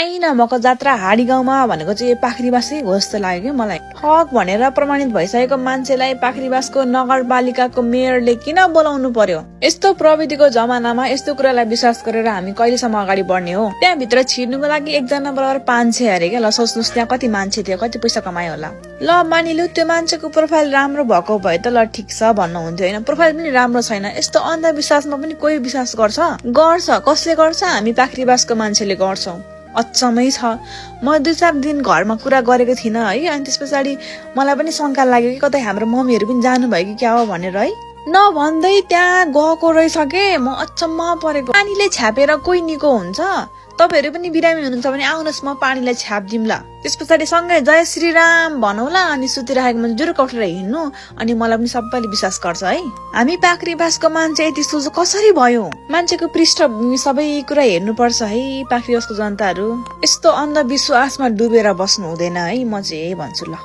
काहीँ नभएको जात्रा हाडी गाउँमा भनेको चाहिँ पाखरीबासै हो जस्तो लाग्यो कि मलाई। ठग भनेर प्रमाणित भइसकेको मान्छेलाई पाखरीबासको नगरपालिकाको मेयरले किन बोलाउनु पर्यो? यस्तो प्रविधिको जमानामा यस्तो कुरालाई विश्वास गरेर हामी कहिलेसम्म अगाडि बढ्ने हो? त्यहाँभित्र छिर्नुको लागि एकजना बराबर 500 अरे क्या। ल सोच्नुहोस् त्यहाँ कति मान्छे थियो, कति पैसा कमायो होला। ल मानिलु त्यो मान्छेको प्रोफाइल राम्रो भएको भए त ल ठिक छ भन्नुहुन्थ्यो होइन। प्रोफाइल पनि राम्रो छैन। यस्तो अन्धविश्वासमा पनि कोही विश्वास गर्छ? कसले गर्छ? हामी पाखरीबासको मान्छेले गर्छौं। अचम्मै छ। म 2-4 दिन घरमा कुरा गरेको थिइनँ है। अनि त्यस पछाडि मलाई पनि शंका लाग्यो कि कतै हाम्रो मम्मीहरू पनि जानुभयो कि क्या हो भनेर है। नभन्दै त्यहाँ गएको रहेछ के। म अचम्म परेको। पानीले छ्यापेर कोही निको हुन्छ? तपाईहरु पनि बिरामी हुनुहुन्छ भने आउनुहोस्, म पानीलाई छ्याप्दिम ल। त्यस पछाडि सँगै जय श्री राम भनौला अनि सुतिरहेको मान्छे जुरुक उठेर हिँड्नु, अनि मलाई पनि सबैले विश्वास गर्छ है। हामी पाखरीबासको मान्छे यति सोझो कसरी भयो? मान्छेको पृष्ठभूमि सबै कुरा हेर्नुपर्छ है पाखरीबासको जनताहरू। यस्तो अन्धविश्वासमा डुबेर बस्नु हुँदैन है, म चाहिँ भन्छु ल।